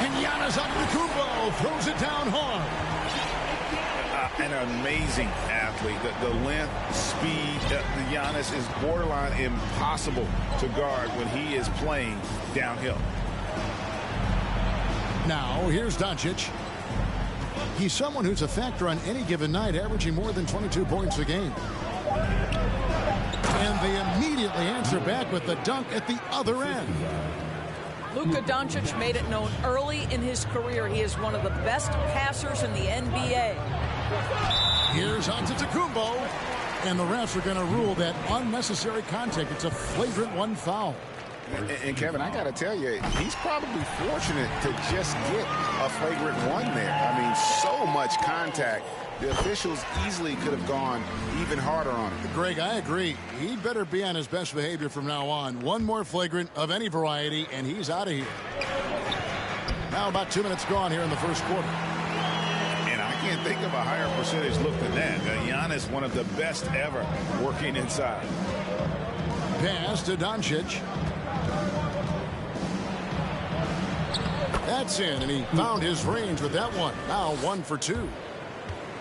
And Giannis Antetokounmpo throws it down hard. An amazing athlete. The length, speed, Giannis is borderline impossible to guard when he is playing downhill. Now, here's Doncic. He's someone who's a factor on any given night, averaging more than 22 points a game. And they immediately answer back with the dunk at the other end. Luka Doncic made it known early in his career he is one of the best passers in the NBA. Here's Antetokounmpo, and the refs are going to rule that unnecessary contact. It's a flagrant one foul. And Kevin, I got to tell you, he's probably fortunate to just get a flagrant one there. I mean, so much contact. The officials easily could have gone even harder on him. Greg, I agree. He'd better be on his best behavior from now on. One more flagrant of any variety, and he's out of here. Now about 2 minutes gone here in the first quarter. And I can't think of a higher percentage look than that. Giannis, one of the best ever working inside. Pass to Doncic. That's in, and he found his range with that one. Now 1 for 2.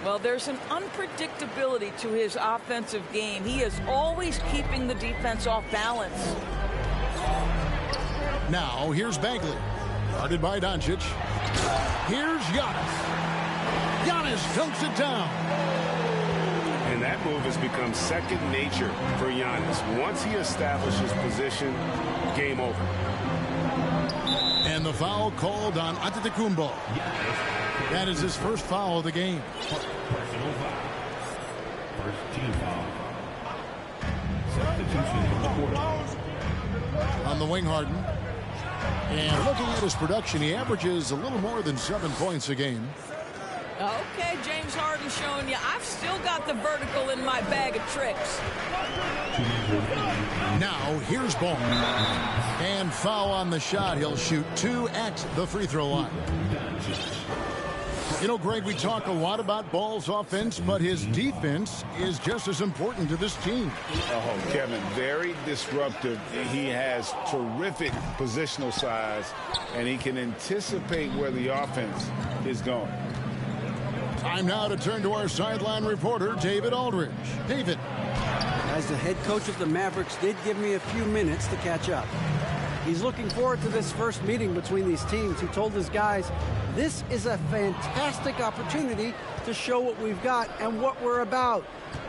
Well, there's an unpredictability to his offensive game. He is always keeping the defense off balance. Now, here's Bagley. Guarded by Doncic. Here's Giannis. Giannis dunks it down. And that move has become second nature for Giannis. Once he establishes position, game over. And the foul called on Antetokounmpo. That is his first foul of the game. Personal foul. First team foul. Substitution in the quarter. On the wing, Harden. And looking at his production, he averages a little more than 7 points a game. Okay, James Harden showing you I've still got the vertical in my bag of tricks. Now, here's Ball. And foul on the shot. He'll shoot 2 at the free throw line. You know, Greg, we talk a lot about Ball's offense, but his defense is just as important to this team. Oh, Kevin, very disruptive. He has terrific positional size, and he can anticipate where the offense is going. Time now to turn to our sideline reporter, David Aldridge. David. As the head coach of the Mavericks did give me a few minutes to catch up. He's looking forward to this first meeting between these teams. He told his guys, this is a fantastic opportunity to show what we've got and what we're about.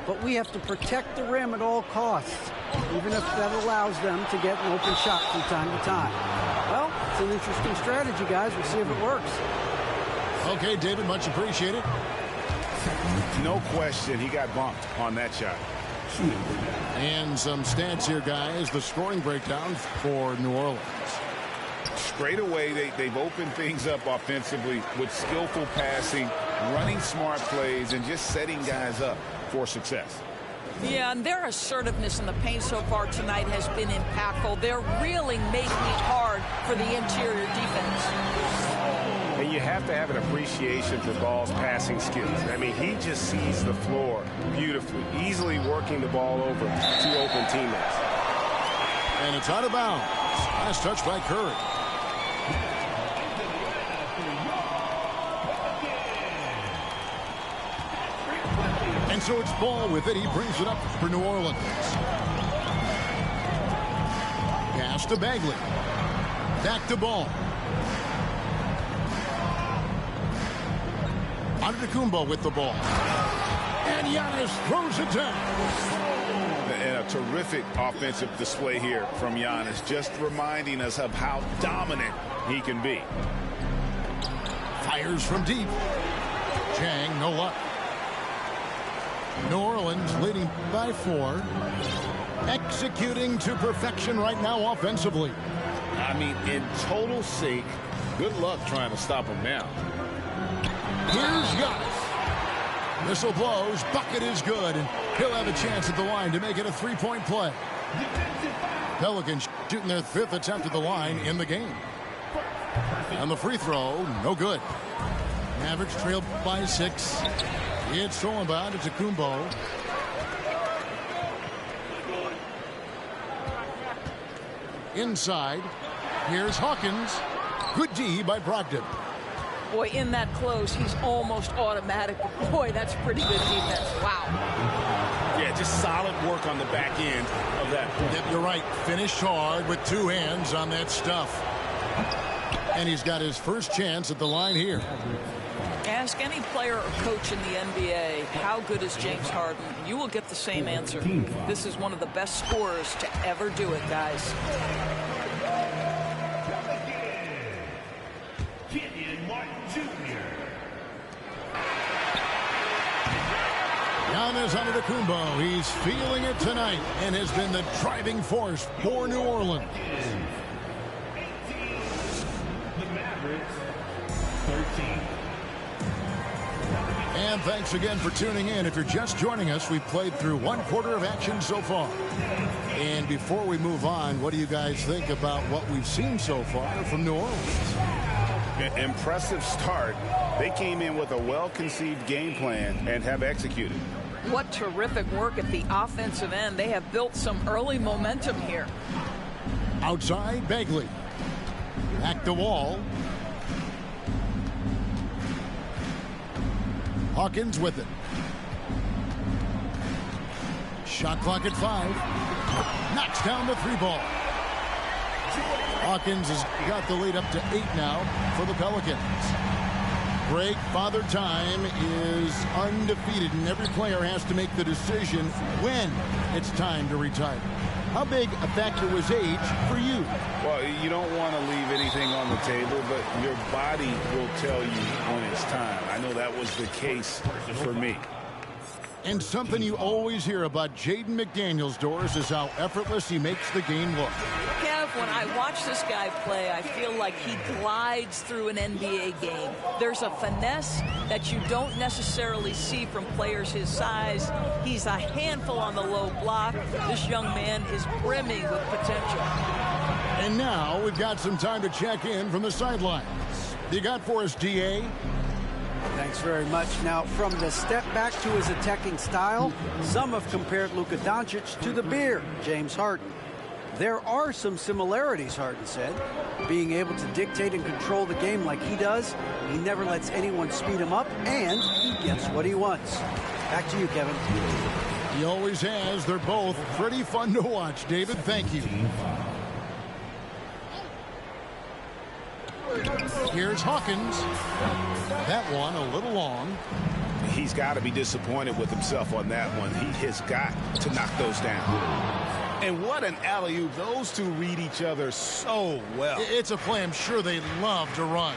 But we have to protect the rim at all costs, even if that allows them to get an open shot from time to time. Well, it's an interesting strategy, guys. We'll see if it works. Okay, David, much appreciated. No question, he got bumped on that shot. And some stats here, guys. The scoring breakdown for New Orleans. Straight away, they've opened things up offensively with skillful passing, running smart plays, and just setting guys up for success. Yeah, and their assertiveness in the paint so far tonight has been impactful. They're really making it hard for the interior defense. And you have to have an appreciation for Ball's passing skills. I mean, he just sees the floor beautifully, easily working the ball over to open teammates. And it's out of bounds. Last touch by Curry. And so it's Ball with it. He brings it up for New Orleans. Pass to Bagley. Back to Ball. Antetokounmpo with the ball. And Giannis throws it down. And a terrific offensive display here from Giannis, just reminding us of how dominant he can be. Fires from deep. Chang, no luck. New Orleans leading by 4. Executing to perfection right now offensively. I mean, in total sync. Good luck trying to stop him now. Here's Giannis. Whistle blows. Bucket is good. And he'll have a chance at the line to make it a 3-point play. Pelicans shooting their 5th attempt at the line in the game. And the free throw, no good. Mavericks trailed by 6. It's stolen by Antetokounmpo. Inside. Here's Hawkins. Good D by Brogdon. Boy, in that close, he's almost automatic. Boy, that's pretty good defense. Wow. Yeah, just solid work on the back end of that point. Yep, you're right. Finished hard with 2 hands on that stuff. And he's got his first chance at the line here. Ask any player or coach in the NBA, how good is James Harden? You will get the same answer. This is one of the best scorers to ever do it, guys. Giannis Antetokounmpo, he's feeling it tonight and has been the driving force for New Orleans. The Mavericks, 13. And thanks again for tuning in. If you're just joining us, we've played through 1/4 of action so far. And before we move on, what do you guys think about what we've seen so far from New Orleans? Impressive start. They came in with a well-conceived game plan and have executed. What terrific work at the offensive end. They have built some early momentum here. Outside, Bagley. Back to Wall. Hawkins with it. Shot clock at 5. Knocks down the 3 ball. Hawkins has got the lead up to 8 now for the Pelicans. Break Father Time is undefeated, and every player has to make the decision when it's time to retire. How big a factor was age for you? Well, you don't want to leave anything on the table, but your body will tell you when it's time. I know that was the case for me. And something you always hear about Jaden McDaniels, Doris, is how effortless he makes the game look. Kev, when I watch this guy play, I feel like he glides through an NBA game. There's a finesse that you don't necessarily see from players his size. He's a handful on the low block. This young man is brimming with potential. And now we've got some time to check in from the sidelines. You got for us, DA? Thanks very much. Now, from the step back to his attacking style, some have compared Luka Doncic to the bear, James Harden. There are some similarities, Harden said. Being able to dictate and control the game like he does, he never lets anyone speed him up, and he gets what he wants. Back to you, Kevin. He always has. They're both pretty fun to watch. David, thank you. Here's Hawkins. That one a little long. He's got to be disappointed with himself on that one. He has got to knock those down. And what an alley-oop. Those two read each other so well. It's a play I'm sure they love to run.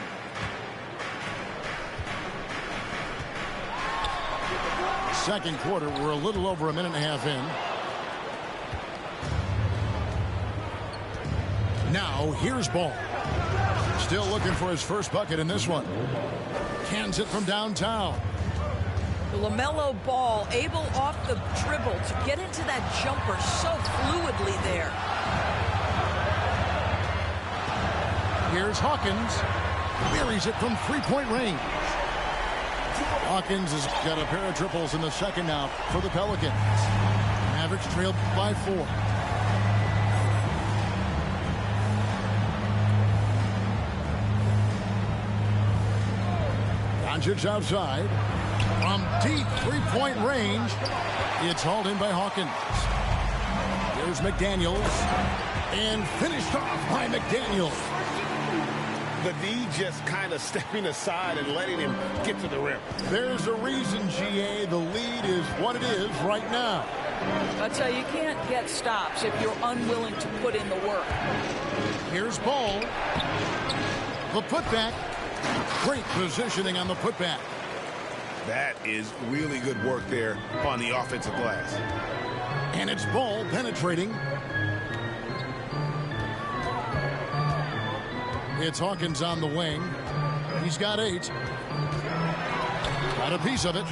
Second quarter, we're a little over a minute and a half in. Now, here's Ball. Still looking for his first bucket in this one. Cans it from downtown. LaMelo Ball able off the dribble to get into that jumper so fluidly there. Here's Hawkins. Buries it from 3-point range. Hawkins has got a pair of triples in the second now for the Pelicans. Mavericks trailed by 4. Doncic outside. From deep 3-point range, it's hauled in by Hawkins. Here's McDaniels. And finished off by McDaniels. The D just kind of stepping aside and letting him get to the rim. There's a reason, GA, the lead is what it is right now. I tell you, you can't get stops if you're unwilling to put in the work. Here's Ball. The putback. Great positioning on the putback. That is really good work there on the offensive glass. And it's Ball penetrating. It's Hawkins on the wing. He's got 8. Got a piece of it.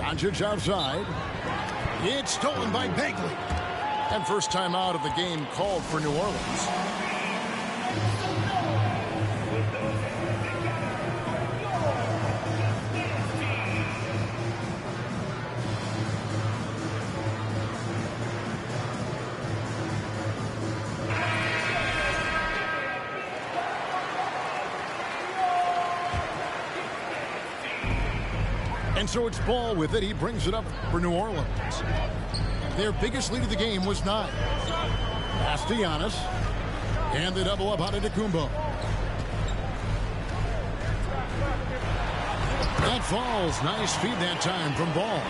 Doncic outside. It's stolen by Bagley. And first time out of the game called for New Orleans. And so it's Ball with it. He brings it up for New Orleans. Their biggest lead of the game was 9. Pass to Giannis. And the double up out of Antetokounmpo. That falls. Nice feed that time from Ball.